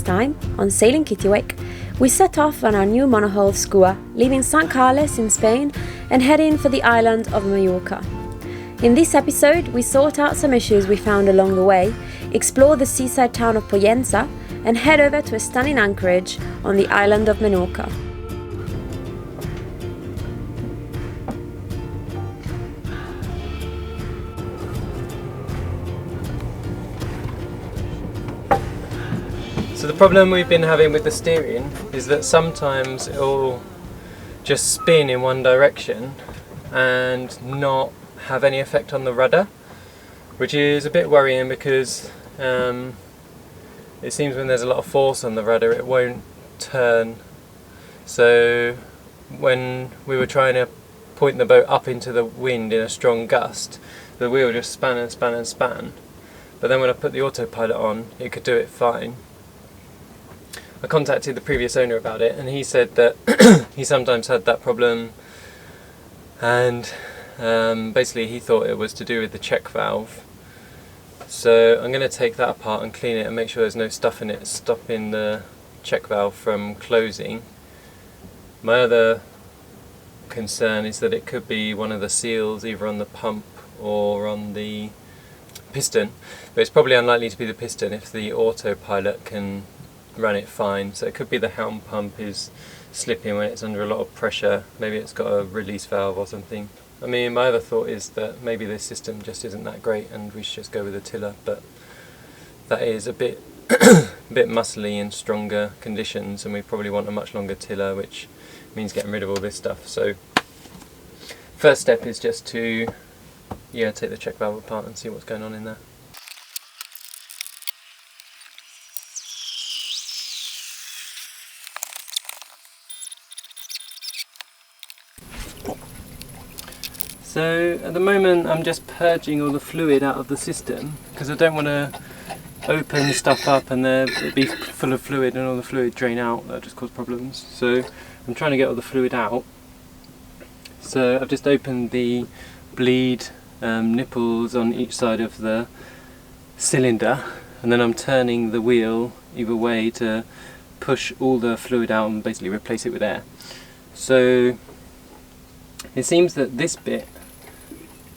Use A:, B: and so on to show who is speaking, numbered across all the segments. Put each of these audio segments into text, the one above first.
A: time, on Sailing Kittiwake, we set off on our new monohull Skua, leaving St. Carles in Spain and heading for the island of Majorca. In this episode, we sort out some issues we found along the way, explore the seaside town of Pollença, and head over to a stunning Anchorage on the island of Menorca.
B: So the problem we've been having with the steering is that sometimes it'll just spin in one direction and not have any effect on the rudder, which is a bit worrying because it seems when there's a lot of force on the rudder it won't turn. So when we were trying to point the boat up into the wind in a strong gust, the wheel just span and span and span. But then when I put the autopilot on, it could do it fine. I contacted the previous owner about it, and he said that he sometimes had that problem, and basically he thought it was to do with the check valve. So I'm going to take that apart and clean it and make sure there's no stuff in it stopping the check valve from closing. My other concern is that it could be one of the seals either on the pump or on the piston, but it's probably unlikely to be the piston if the autopilot can run it fine. So it could be the helm pump is slipping when it's under a lot of pressure. Maybe it's got a release valve or something. I mean, my other thought is that maybe this system just isn't that great and we should just go with a tiller, but that is a bit bit muscly in stronger conditions, and we probably want a much longer tiller, which means getting rid of all this stuff. So first step is just to take the check valve apart and see what's going on in there. So at the moment I'm just purging all the fluid out of the system because I don't want to open stuff up and it be full of fluid and all the fluid drain out. That just cause problems. So I'm trying to get all the fluid out. So I've just opened the bleed nipples on each side of the cylinder, and then I'm turning the wheel either way to push all the fluid out and basically replace it with air. So it seems that this bit,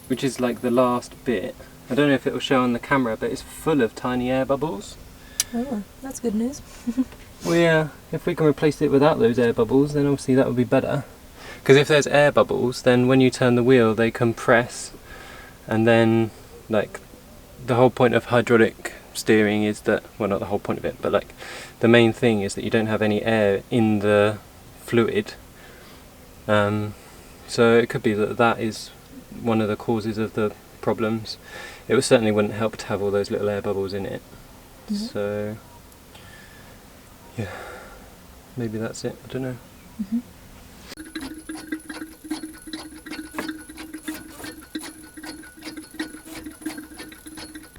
B: which is like the last bit, I don't know if it will show on the camera, but it's full of tiny air bubbles.
C: Oh, that's good news.
B: Well, yeah, if we can replace it without those air bubbles, then obviously that would be better. Because if there's air bubbles, then when you turn the wheel, they compress, and then, like, the whole point of hydraulic steering is that, well, not the whole point of it, but like, the main thing is that you don't have any air in the fluid. So it could be that that is one of the causes of the problems. It certainly wouldn't help to have all those little air bubbles in it. Mm-hmm. So yeah, maybe that's it, I don't know. Mm-hmm.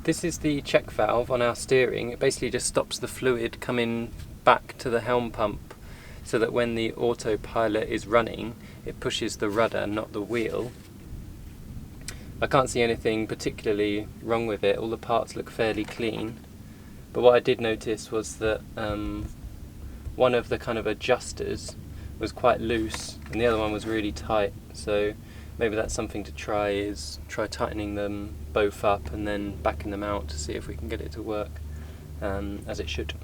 B: This is the check valve on our steering. It basically just stops the fluid coming back to the helm pump, so that when the autopilot is running, it pushes the rudder, not the wheel. I can't see anything particularly wrong with it. All the parts look fairly clean. But what I did notice was that one of the kind of adjusters was quite loose and the other one was really tight. So maybe that's something to try, is try tightening them both up and then backing them out to see if we can get it to work as it should.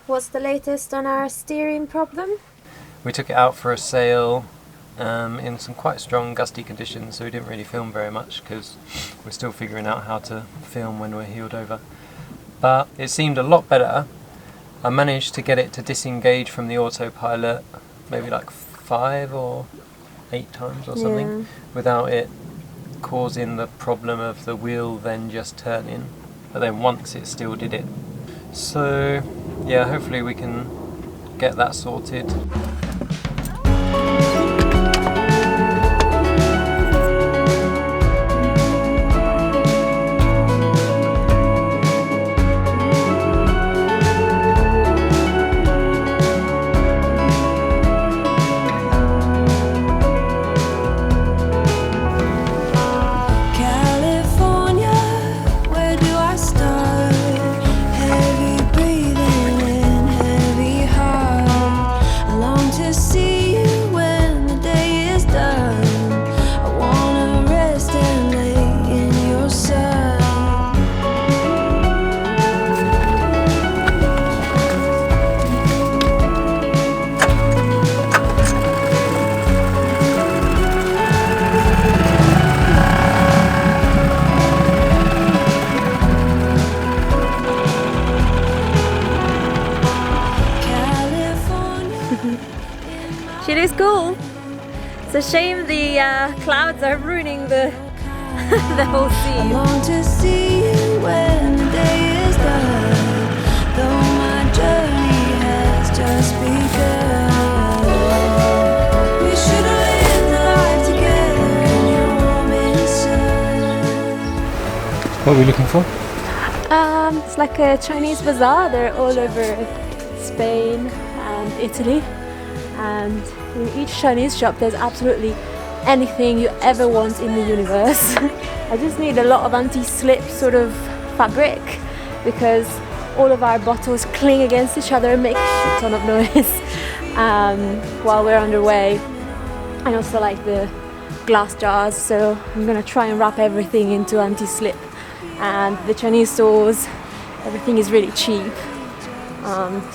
A: What's the latest on our steering problem?
B: We took it out for a sail in some quite strong gusty conditions, so we didn't really film very much because we're still figuring out how to film when we're heeled over. But it seemed a lot better. I managed to get it to disengage from the autopilot maybe like 5 or 8 times or something, without it causing the problem of the wheel then just turning. But then once it still did it. So yeah, hopefully we can get that sorted.
D: California, where do I start? Heavy breathing
A: It's a shame the clouds are ruining the the whole scene.
D: I long to see you when the day is done, though my journey has just begun. We should have lived the life together in your warm sun.
B: What are we looking for?
A: It's like a Chinese bazaar. They're all over Spain and Italy, and in each Chinese shop there's absolutely anything you ever want in the universe. I just need a lot of anti-slip sort of fabric because all of our bottles cling against each other and make a shit ton of noise while we're underway. I also like the glass jars, so I'm gonna try and wrap everything into anti-slip. And the Chinese stores, everything is really cheap,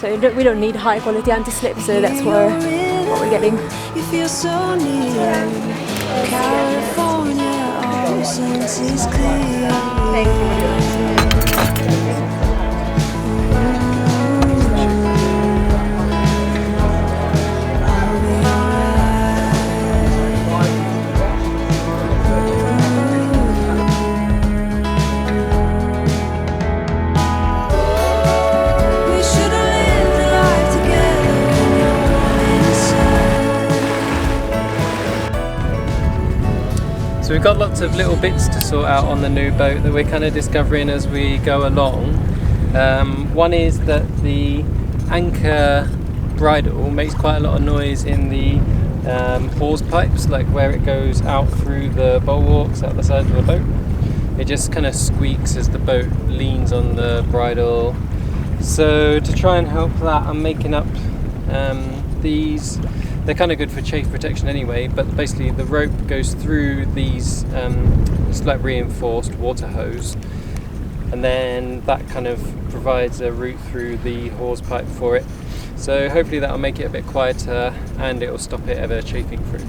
A: so we don't need high quality anti-slip, so that's what we're getting.
D: You feel so near California, all senses clear.
A: Thank you.
B: So we've got lots of little bits to sort out on the new boat that we're kind of discovering as we go along. One is that the anchor bridle makes quite a lot of noise in the hawse pipes, like where it goes out through the bulwarks out the side of the boat. It just kind of squeaks as the boat leans on the bridle. So to try and help that, I'm making up these. They're kind of good for chafe protection anyway, but basically the rope goes through these it's like reinforced water hose, and then that kind of provides a route through the hawse pipe for it. So hopefully that'll make it a bit quieter and it'll stop it ever chafing through.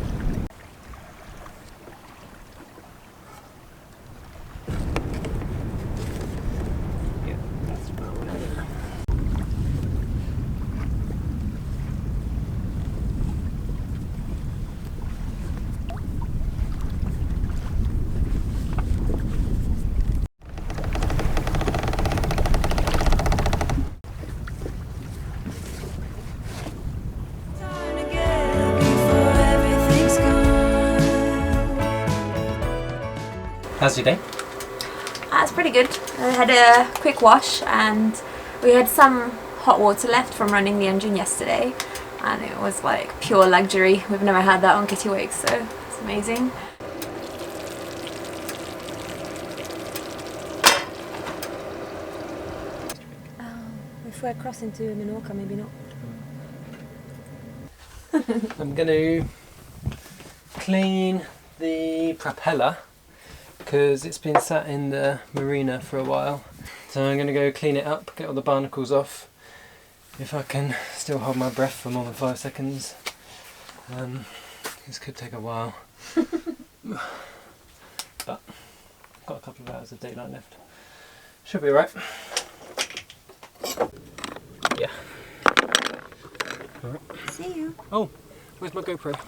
B: Yeah, that's about it. How's your day?
A: It's pretty good. I had a quick wash and we had some hot water left from running the engine yesterday, and it was like pure luxury. We've never had that on Kitty Wake, so it's amazing. If we're crossing to Menorca, maybe not.
B: I'm going to clean the propeller because it's been sat in the marina for a while. So I'm going to go clean it up, get all the barnacles off, if I can still hold my breath for more than 5 seconds. This could take a while, but I've got a couple of hours of daylight left. Should be alright. Yeah. Alright.
A: See you.
B: Oh, where's my GoPro?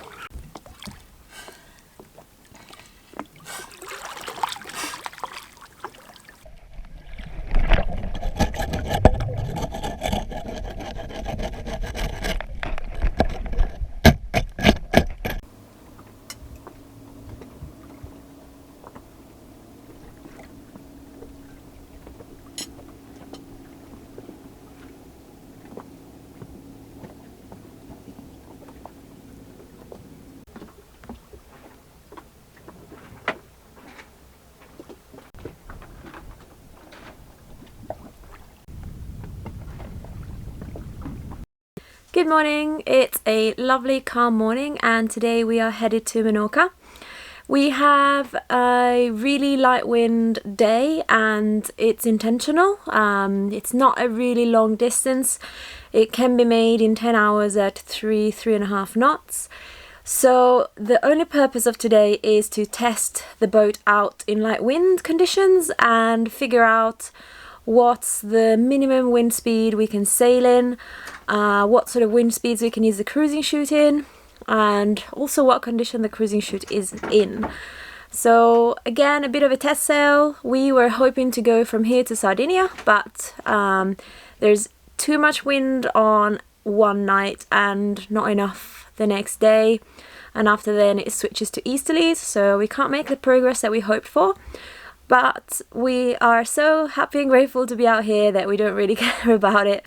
A: Good morning, it's a lovely calm morning and today we are headed to Menorca. We have a really light wind day and it's intentional. It's not a really long distance. It can be made in 10 hours at 3.5 knots. So the only purpose of today is to test the boat out in light wind conditions and figure out what's the minimum wind speed we can sail in, what sort of wind speeds we can use the cruising chute in, and also what condition the cruising chute is in. So again, a bit of a test sail. We were hoping to go from here to Sardinia, but there's too much wind on one night and not enough the next day, and after then it switches to easterlies, so we can't make the progress that we hoped for. But we are so happy and grateful to be out here that we don't really care about it.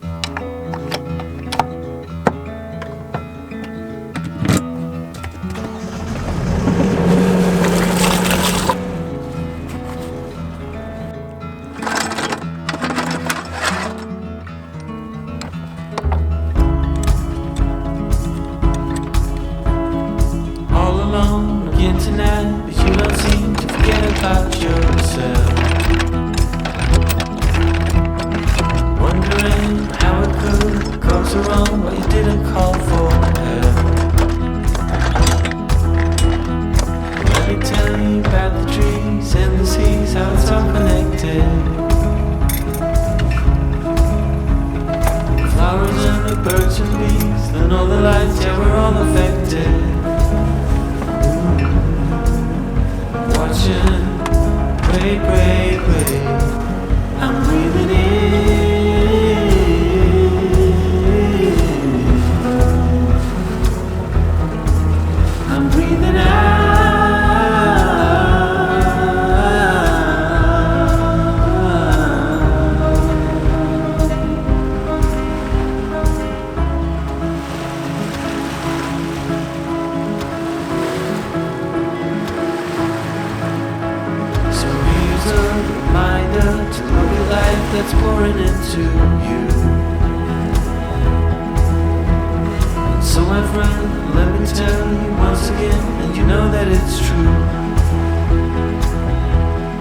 D: That's pouring into you. And so my friend, let me tell you once again, and you know that it's true.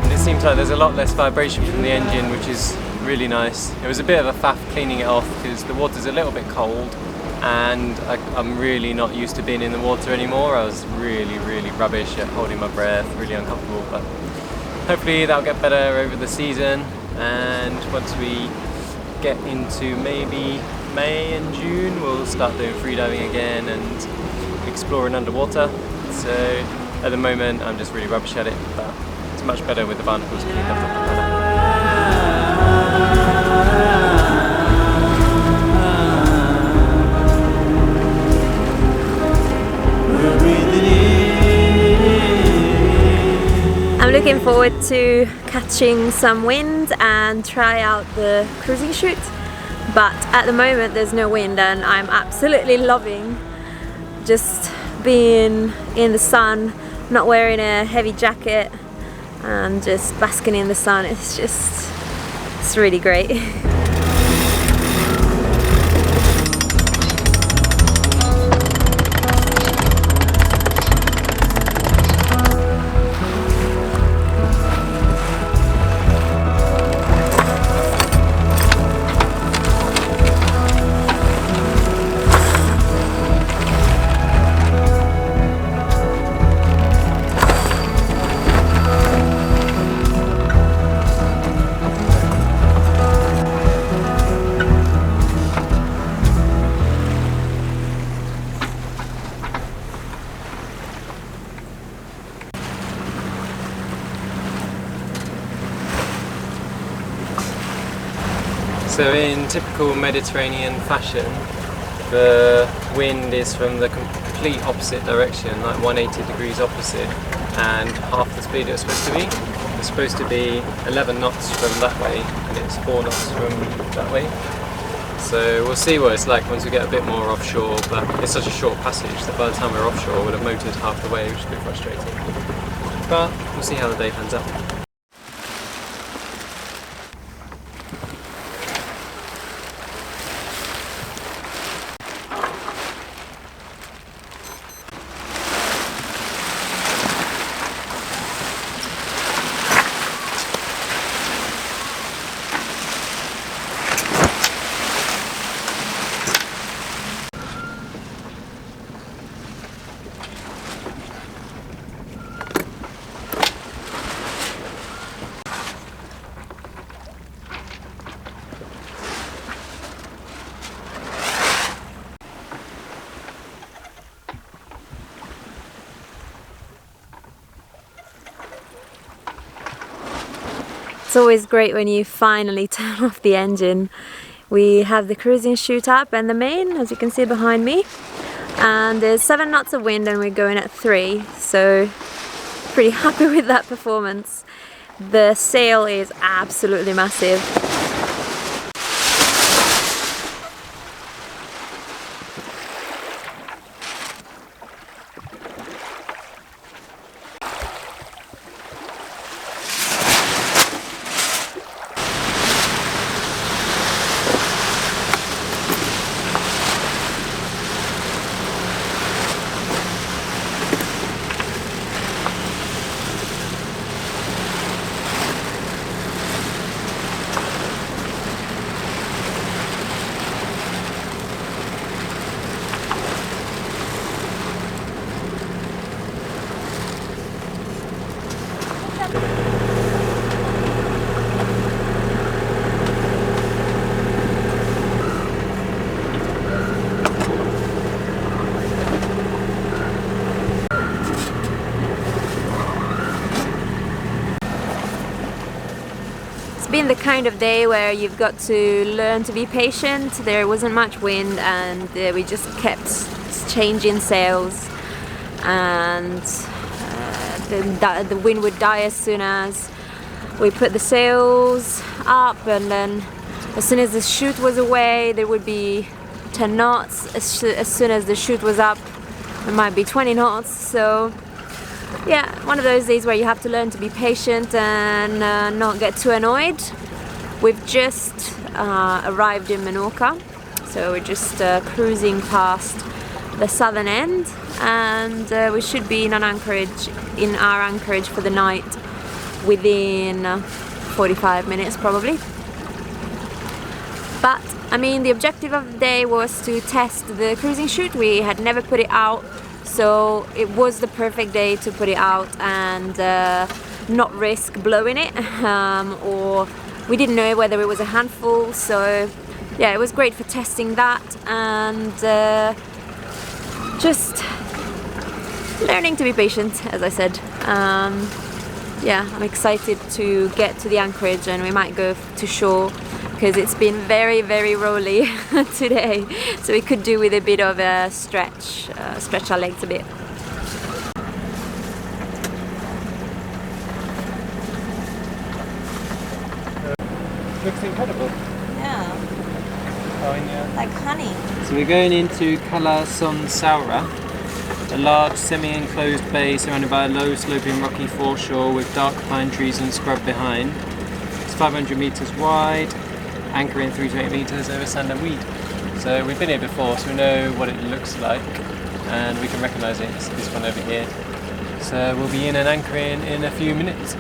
B: And it seems like there's a lot less vibration from the engine, which is really nice. It was a bit of a faff cleaning it off because the water's a little bit cold, and I'm really not used to being in the water anymore. I was really rubbish at holding my breath, really uncomfortable, but hopefully that'll get better over the season. And once we get into maybe May and June, we'll start doing freediving again and exploring underwater. So at the moment I'm just really rubbish at it, but it's much better with the barnacles cleaned up the propeller.
A: I'm looking forward to catching some wind and try out the cruising chute, but at the moment there's no wind and I'm absolutely loving just being in the sun, not wearing a heavy jacket and just basking in the sun. It's really great.
B: So in typical Mediterranean fashion, the wind is from the complete opposite direction, like 180 degrees opposite, and half the speed it's supposed to be. It's supposed to be 11 knots from that way, and it's 4 knots from that way. So we'll see what it's like once we get a bit more offshore, but it's such a short passage that by the time we're offshore we'll have motored half the way, which is a bit frustrating. But we'll see how the day pans out.
A: It's always great when you finally turn off the engine. We have the cruising chute up and the main, as you can see behind me, and there's 7 knots of wind and we're going at 3, so pretty happy with that performance. The sail is absolutely massive. Been the kind of day where you've got to learn to be patient. There wasn't much wind and we just kept changing sails, and the wind would die as soon as we put the sails up, and then as soon as the chute was away there would be 10 knots. As soon as the chute was up there might be 20 knots. So yeah, one of those days where you have to learn to be patient and not get too annoyed. We've just arrived in Menorca, so we're just cruising past the southern end, and we should be in our Anchorage for the night within 45 minutes probably. But I mean, the objective of the day was to test the cruising chute. We had never put it out, so it was the perfect day to put it out and not risk blowing it, or we didn't know whether it was a handful. So yeah, it was great for testing that and just learning to be patient, as I said. Yeah, I'm excited to get to the Anchorage, and we might go to shore because it's been very, very rolly today, so we could do with a bit of a stretch our legs a bit.
B: Looks incredible.
C: Yeah,
B: Oh, yeah.
C: like honey.
B: So we're going into Cala Son Saura, a large semi-enclosed bay surrounded by a low sloping rocky foreshore with dark pine trees and scrub behind. It's 500 metres wide, anchoring 3 to 8 metres over sand and weed. So we've been here before, so we know what it looks like and we can recognise it. It's this one over here. So we'll be in and anchoring in a few minutes.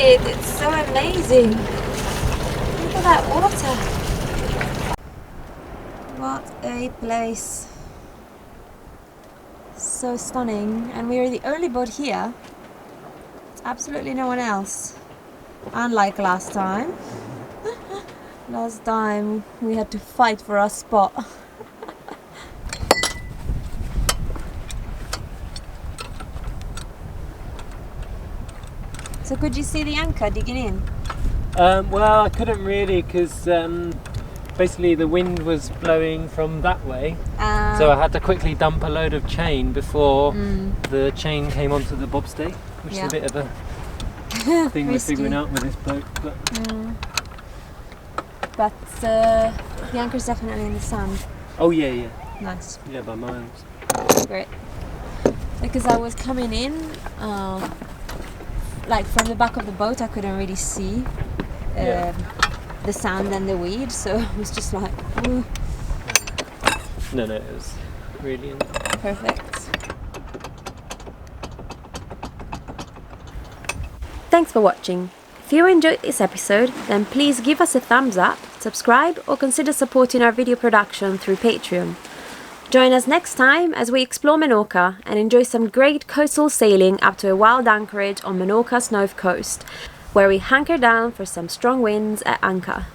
A: It's so amazing. Look at that water. What a place. So stunning. And we are the only boat here. It's absolutely no one else. Unlike last time. Last time we had to fight for our spot. So could you see the anchor digging in?
B: Well, I couldn't really because basically the wind was blowing from that way, so I had to quickly dump a load of chain before the chain came onto the bobstay, which is a bit of a thing we're figuring out with this boat.
A: But the anchor's definitely in the sand.
B: Oh yeah.
A: Nice.
B: Yeah, by miles.
A: Great. Because I was coming in, like from the back of the boat, I couldn't really see the sand and the weed, so it was just like, ooh.
B: No, it was really
A: Perfect. Thanks for watching. If you enjoyed this episode, then please give us a thumbs up subscribe or consider supporting our video production through Patreon. Join us next time as we explore Menorca and enjoy some great coastal sailing up to a wild anchorage on Menorca's north coast, where we hunker down for some strong winds at anchor.